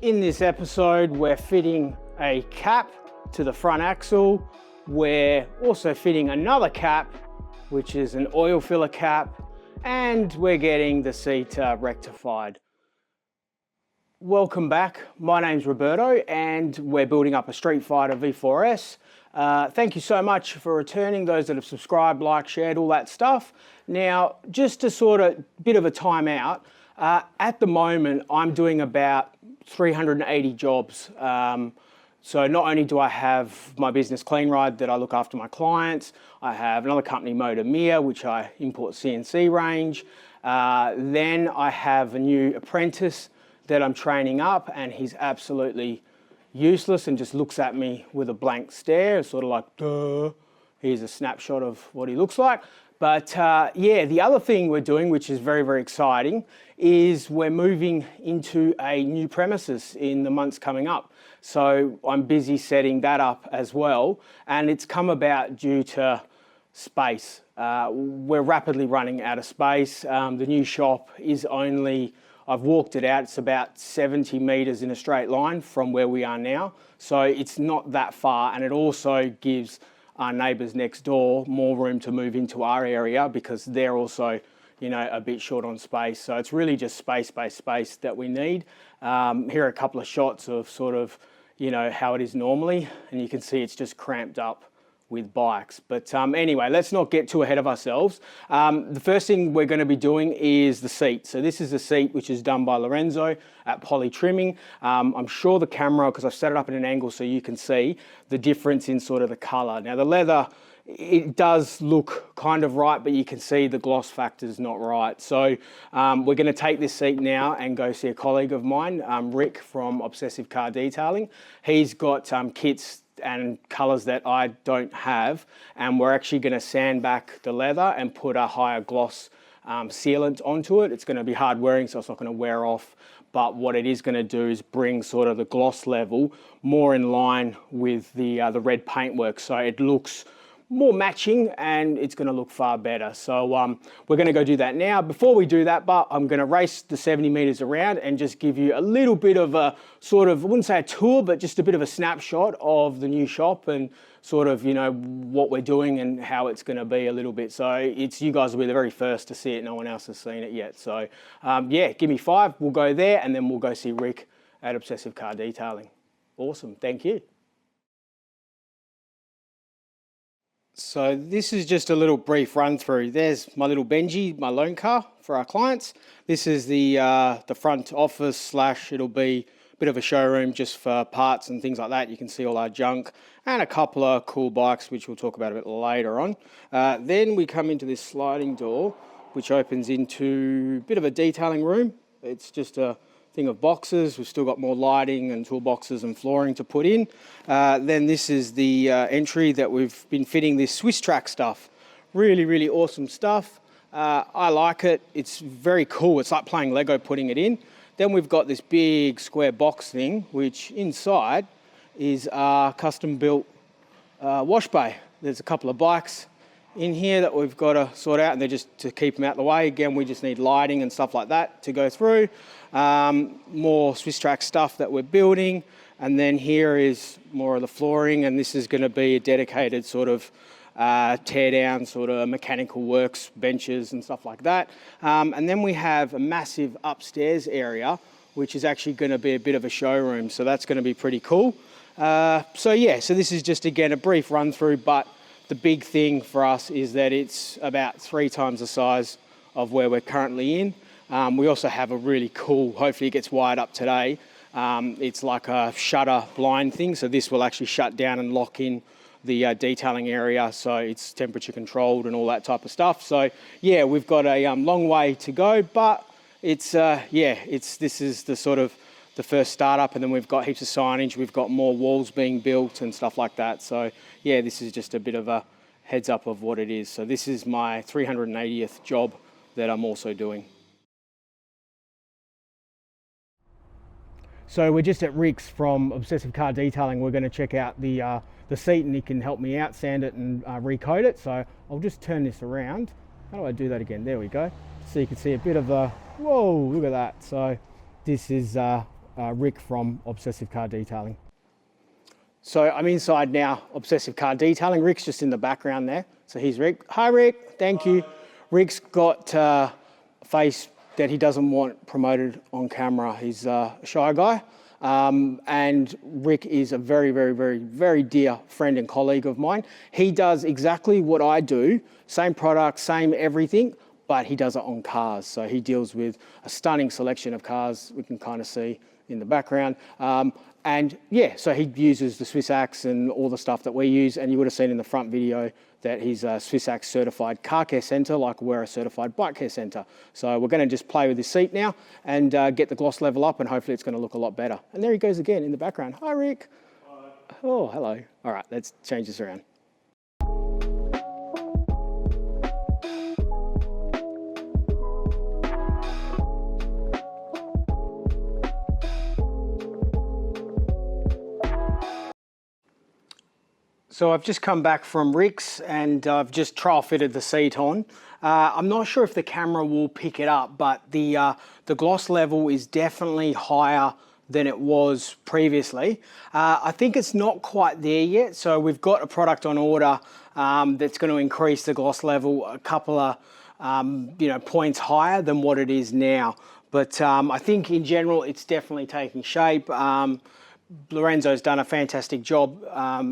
In this episode, we're fitting a cap to the front axle. We're also fitting another cap, which is an oil filler cap, and we're getting the seat rectified. Welcome back. My name's Roberto, and we're building up a Streetfighter V4S. Thank you so much for returning, those that have subscribed, liked, shared, all that stuff. Now, just to sort of bit of a timeout, at the moment, I'm doing about 380 jobs. So not only do I have my business Clean Ride that I look after my clients, I have another company, Motor Mia, which I import CNC range. Then I have a new apprentice that I'm training up, and he's absolutely useless and just looks at me with a blank stare, sort of like, duh. Here's a snapshot of what he looks like. But yeah, the other thing we're doing, which is very, very exciting, is we're moving into a new premises in the months coming up. So I'm busy setting that up as well. And it's come about due to space. We're rapidly running out of space. The new shop is only, I've walked it out, it's about 70 meters in a straight line from where we are now. So it's not that far, and it also gives our neighbours next door more room to move into our area because they're also, you know, a bit short on space. So it's really just space that we need. Here are a couple of shots of sort of, you know, how it is normally, and you can see it's just cramped up with bikes. But anyway, let's not get too ahead of ourselves. The first thing we're going to be doing is the seat. So this is the seat which is done by Lorenzo at Poly Trimming. I'm sure the camera, because I've set it up at an angle so you can see the difference in sort of the color. Now the leather, it does look kind of right, but you can see the gloss factor is not right. So we're going to take this seat now and go see a colleague of mine, Rick from Obsessive Car Detailing. He's got kits and colors that I don't have, and we're actually going to sand back the leather and put a higher gloss sealant onto it. It's going to be hard wearing, so it's not going to wear off, but what it is going to do is bring sort of the gloss level more in line with the red paintwork, so it looks more matching and it's going to look far better. So we're going to go do that now. Before we do that, but I'm going to race the 70 meters around and just give you a little bit of a sort of, I wouldn't say a tour, but just a bit of a snapshot of the new shop and sort of, you know, what we're doing and how it's going to be a little bit. So it's, you guys will be the very first to see it. No one else has seen it yet. So yeah, give me 5. We'll go there and then we'll go see Rick at Obsessive Car Detailing. Awesome. Thank you. So this is just a little brief run through. There's my little Benji, my loan car for our clients. This is the front office slash, it'll be a bit of a showroom just for parts and things like that. You can see all our junk and a couple of cool bikes, which we'll talk about a bit later on. Then we come into this sliding door, which opens into a bit of a detailing room. It's just a thing of boxes. We've still got more lighting and toolboxes and flooring to put in. Then this is the entry that we've been fitting this Swiss track stuff. Really, really awesome stuff. I like it. It's very cool. It's like playing Lego putting it in. Then we've got this big square box thing, which inside is our custom built wash bay. There's a couple of bikes in here that we've got to sort out, and they're just to keep them out of the way. Again, we just need lighting and stuff like that to go through. More Swiss track stuff that we're building, and then here is more of the flooring, and this is going to be a dedicated sort of tear down sort of mechanical works benches and stuff like that. And then we have a massive upstairs area which is actually going to be a bit of a showroom, so that's going to be pretty cool. So yeah, so this is just again a brief run through, but the big thing for us is that it's about 3 times the size of where we're currently in. We also have a really cool, hopefully it gets wired up today. It's like a shutter blind thing. So this will actually shut down and lock in the detailing area. So it's temperature controlled and all that type of stuff. So yeah, we've got a long way to go, but it's, this is the sort of the first startup, and then we've got heaps of signage. We've got more walls being built and stuff like that. So yeah, this is just a bit of a heads up of what it is. So this is my 380th job that I'm also doing. So we're just at Rick's from Obsessive Car Detailing. We're going to check out the seat, and he can help me out, sand it and recoat it. So I'll just turn this around. How do I do that again? There we go. So you can see a bit of a, whoa, look at that. So this is Rick from Obsessive Car Detailing. So I'm inside now, Obsessive Car Detailing. Rick's just in the background there. So here's Rick. Hi, Rick. Thank you. Rick's got a face that he doesn't want promoted on camera. He's a shy guy. And Rick is a very, very, very, very dear friend and colleague of mine. He does exactly what I do, same product, same everything, but he does it on cars. So he deals with a stunning selection of cars, we can kind of see in the background. And yeah, so he uses the Swiss Axe and all the stuff that we use, and you would have seen in the front video that he's a Swiss Axe certified car care centre, like we're a certified bike care centre. So we're going to just play with this seat now and get the gloss level up, and hopefully it's going to look a lot better. And there he goes again in the background. Hi, Rick. Hi. Oh, hello. All right, let's change this around. So I've just come back from Rick's and I've just trial fitted the seat on. I'm not sure if the camera will pick it up, but the gloss level is definitely higher than it was previously. I think it's not quite there yet. So we've got a product on order that's going to increase the gloss level a couple of points higher than what it is now. But I think in general, it's definitely taking shape. Lorenzo's done a fantastic job,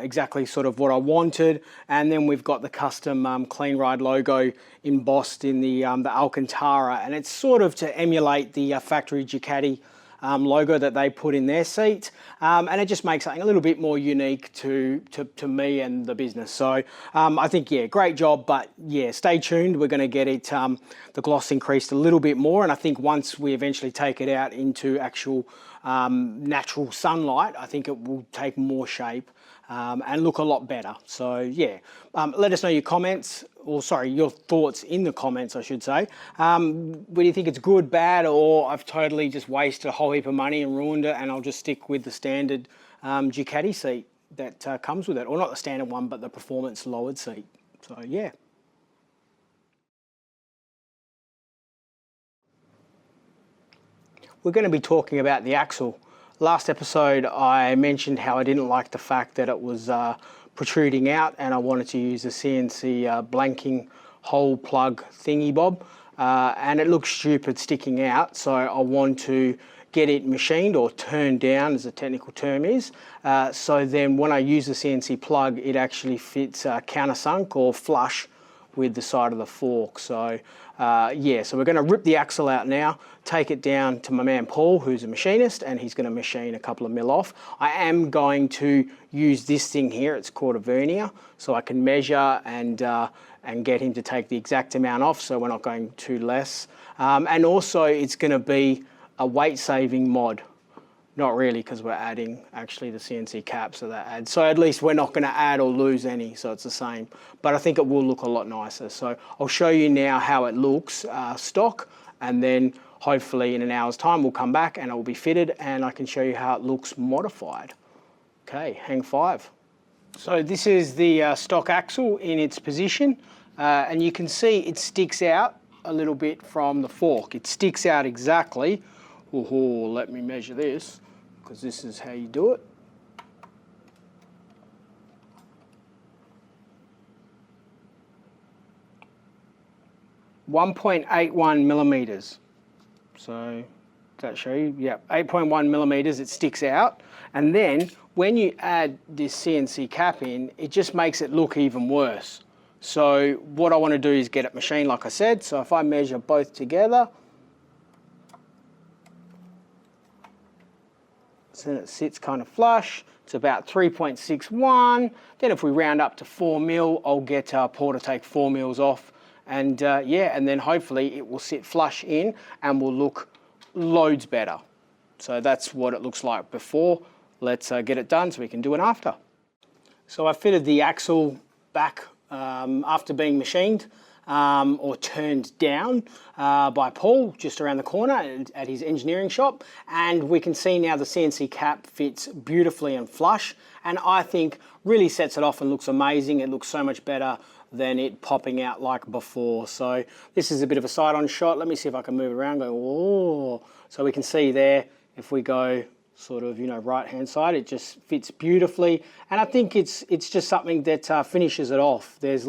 exactly sort of what I wanted. And then we've got the custom Clean Ride logo embossed in the Alcantara, and it's sort of to emulate the factory Ducati logo that they put in their seat. And it just makes something a little bit more unique to me and the business. So I think, yeah, great job, but yeah, stay tuned. We're gonna get it, the gloss increased a little bit more. And I think once we eventually take it out into actual natural sunlight, I think it will take more shape and look a lot better. So yeah, let us know your comments, or sorry, your thoughts in the comments, I should say. Whether you think it's good, bad, or I've totally just wasted a whole heap of money and ruined it, and I'll just stick with the standard Ducati seat that comes with it, or not the standard one, but the performance lowered seat. So yeah. We're going to be talking about the axle. Last episode, I mentioned how I didn't like the fact that it was protruding out, and I wanted to use a CNC blanking hole plug thingy bob, and it looks stupid sticking out. So I want to get it machined, or turned down as the technical term is. So then when I use the CNC plug, it actually fits countersunk or flush with the side of the fork. So yeah, so we're going to rip the axle out now, take it down to my man Paul, who's a machinist, and he's going to machine a couple of mil off. I am going to use this thing here, it's called a vernier, so I can measure and get him to take the exact amount off, so we're not going too less. And also it's going to be a weight saving mod. Not really, because we're adding actually the CNC cap, so that adds. So at least we're not going to add or lose any, so it's the same. But I think it will look a lot nicer. So I'll show you now how it looks stock, and then hopefully in an hour's time we'll come back and it will be fitted, and I can show you how it looks modified. Okay, hang five. So this is the stock axle in its position, and you can see it sticks out a little bit from the fork. It sticks out exactly. Oh, let me measure this, because this is how you do it. .81 millimeters. So does that show you? Yeah, 8.1 millimeters, it sticks out. And then when you add this CNC cap in, it just makes it look even worse. So what I want to do is get it machined, like I said. So if I measure both together, so then it sits kind of flush. It's about 3.61. Then if we round up to 4 mil, I'll get Paul to take 4 mils off. And yeah, and then hopefully it will sit flush in and will look loads better. So that's what it looks like before. Let's get it done so we can do it after. So I fitted the axle back after being machined. Or turned down by Paul just around the corner at his engineering shop, and we can see now the CNC cap fits beautifully and flush, and I think really sets it off and looks amazing. It looks so much better than it popping out like before. So this is a bit of a side-on shot. Let me see if I can move around. Go, oh, so we can see there if we go sort of, right hand side, it just fits beautifully. And I think it's just something that finishes it off. There's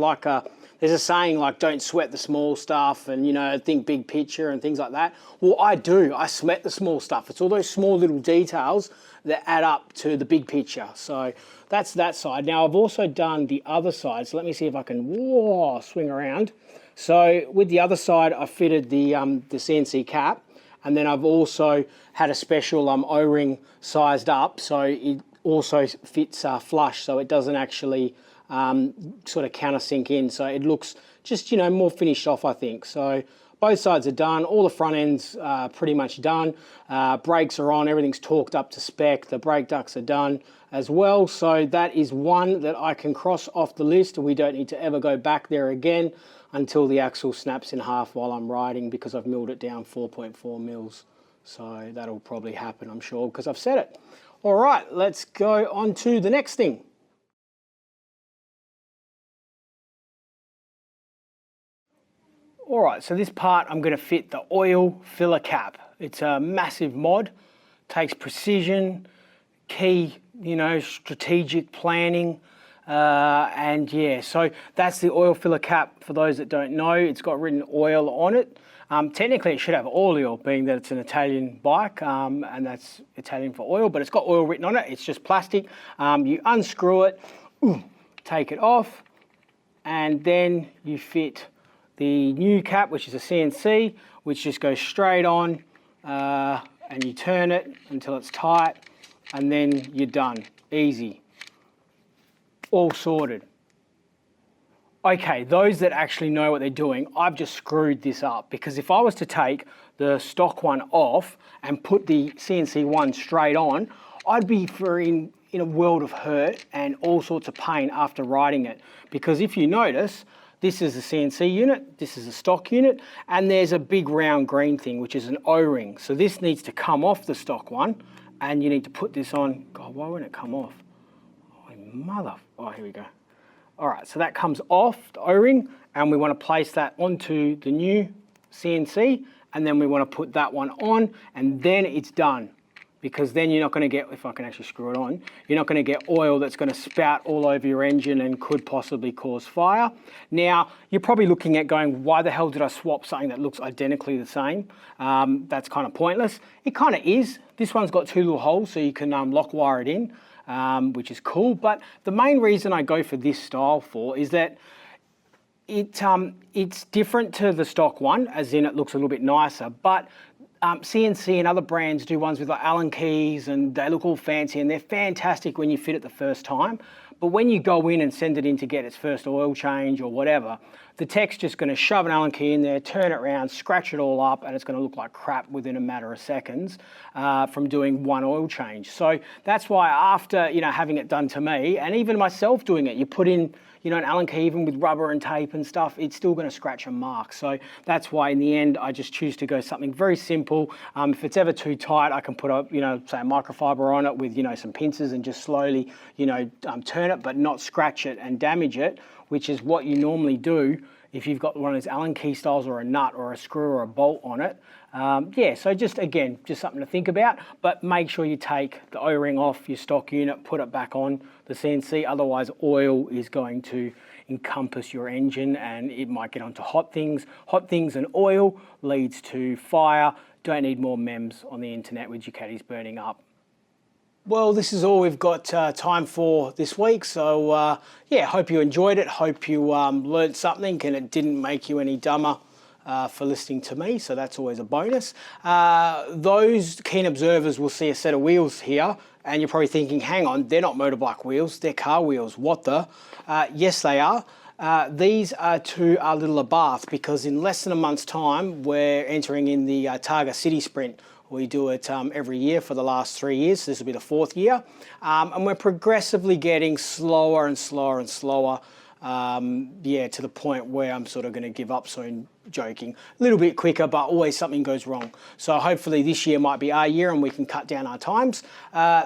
a saying like, don't sweat the small stuff and, think big picture and things like that. Well, I do. I sweat the small stuff. It's all those small little details that add up to the big picture. So that's that side. Now, I've also done the other side. So let me see if I can swing around. So with the other side, I fitted the CNC cap. And then I've also had a special O-ring sized up. So it also fits flush. So it doesn't actually sort of countersink in, so it looks just more finished off, I think. So both sides are done, all the front ends are pretty much done, brakes are on, everything's torqued up to spec, the brake ducts are done as well. So that is one that I can cross off the list, and we don't need to ever go back there again until the axle snaps in half while I'm riding, because I've milled it down 4.4 mils. So that'll probably happen, I'm sure, because I've said it. All right, let's go on to the next thing. All right, so this part I'm going to fit the oil filler cap. It's a massive mod, takes precision, key, strategic planning, and yeah, so that's the oil filler cap. For those that don't know, it's got written oil on it. Technically it should have oil, being that it's an Italian bike, and that's Italian for oil, but it's got oil written on it. It's just plastic. You unscrew it, take it off, and then you fit the new cap, which is a CNC, which just goes straight on, and you turn it until it's tight, and then you're done. Easy. All sorted. Okay, those that actually know what they're doing, I've just screwed this up, because if I was to take the stock one off and put the CNC one straight on, I'd be in a world of hurt and all sorts of pain after riding it. Because if you notice, this is a CNC unit, this is a stock unit, and there's a big round green thing, which is an O-ring. So this needs to come off the stock one, and you need to put this on. God, why won't it come off? Oh, here we go. All right, so that comes off the O-ring, and we want to place that onto the new CNC, and then we want to put that one on, and then it's done. Because then you're not going to get, if I can actually screw it on, you're not going to get oil that's going to spout all over your engine and could possibly cause fire. Now, you're probably looking at going, why the hell did I swap something that looks identically the same? That's kind of pointless. It kind of is. This one's got two little holes so you can lock wire it in, which is cool. But the main reason I go for this style is that it's different to the stock one, as in it looks a little bit nicer, but CNC and other brands do ones with like Allen keys, and they look all fancy, and they're fantastic when you fit it the first time. But when you go in and send it in to get its first oil change or whatever, the tech's just going to shove an Allen key in there, turn it around, scratch it all up, and it's going to look like crap within a matter of seconds from doing one oil change. So that's why after having it done to me, and even myself doing it, you put in an Allen key, even with rubber and tape and stuff, it's still going to scratch a mark. So that's why in the end, I just choose to go something very simple. If it's ever too tight, I can put a, say a microfiber on it with, some pincers and just slowly, turn it, but not scratch it and damage it, which is what you normally do if you've got one of those Allen key styles or a nut or a screw or a bolt on it. Yeah, so just something to think about, but make sure you take the O-ring off your stock unit, put it back on the CNC, otherwise oil is going to encompass your engine and it might get onto hot things. Hot things and oil leads to fire. Don't need more memes on the internet with Ducatis burning up. Well, this is all we've got time for this week. So yeah, hope you enjoyed it. Hope you learned something and it didn't make you any dumber for listening to me. So that's always a bonus. Those keen observers will see a set of wheels here and you're probably thinking, hang on, they're not motorbike wheels, they're car wheels. What the? Yes, they are. These are to our little Abarth, because in less than a month's time, we're entering in the Targa City Sprint. We do it every year for the last 3 years. So this will be the 4th year. And we're progressively getting slower and slower and slower. Yeah, to the point where I'm sort of going to give up soon joking. A little bit quicker, but always something goes wrong. So hopefully this year might be our year and we can cut down our times.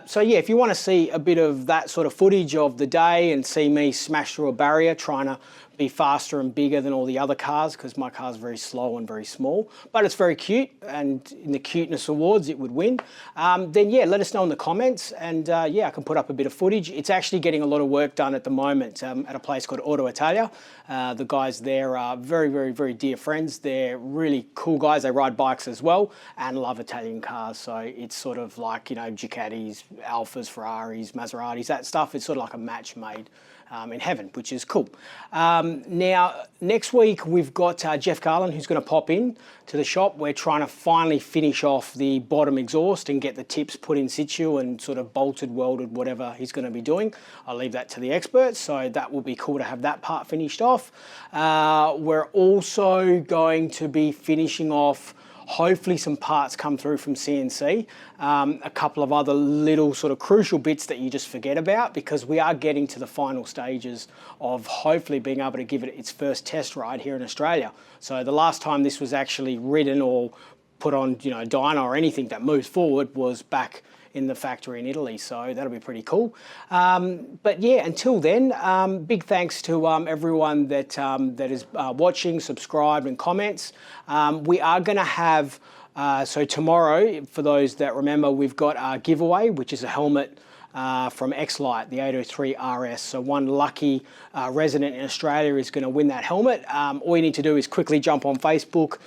So yeah, if you want to see a bit of that sort of footage of the day and see me smash through a barrier trying to be faster and bigger than all the other cars, because my car's very slow and very small, but it's very cute, and in the cuteness awards it would win, then yeah, let us know in the comments, and yeah, I can put up a bit of footage. It's actually getting a lot of work done at the moment at a place called Auto Italia. The guys there are very, very, very dear friends. They're really cool guys. They ride bikes as well and love Italian cars. So it's sort of like, you know, Ducatis, Alfas, Ferraris, Maseratis, that stuff. It's sort of like a match made in heaven, which is cool. Now, next week we've got Jeff Garland, who's going to pop in to the shop. We're trying to finally finish off the bottom exhaust and get the tips put in situ and sort of bolted, welded, whatever he's going to be doing. I'll leave that to the experts, so that will be cool to have that part finished off. We're also going to be finishing off, hopefully some parts come through from CNC, a couple of other little sort of crucial bits that you just forget about, because we are getting to the final stages of hopefully being able to give it its first test ride here in Australia. So the last time this was actually ridden or put on, you know, dyno or anything that moves forward was back in the factory in Italy, so that'll be pretty cool. But yeah, until then, big thanks to everyone that that is watching, subscribed, and comments. We are going to have, so tomorrow, for those that remember, we've got our giveaway, which is a helmet from X-Lite, the 803 RS. So one lucky resident in Australia is going to win that helmet. All you need to do is quickly jump on Facebook,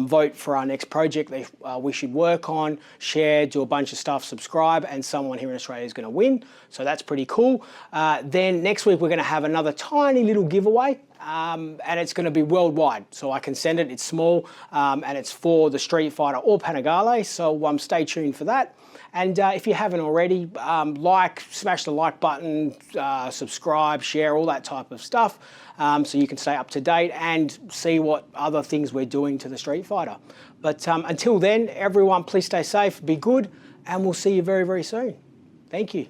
vote for our next project that we should work on, share, do a bunch of stuff, subscribe, and someone here in Australia is going to win. So that's pretty cool. Then next week we're going to have another tiny little giveaway. And it's going to be worldwide, so I can send it. It's small, and it's for the Streetfighter or Panigale, so stay tuned for that. And if you haven't already, smash the like button, subscribe, share, all that type of stuff, so you can stay up to date and see what other things we're doing to the Streetfighter. But until then, everyone, please stay safe, be good, and we'll see you very, very soon. Thank you.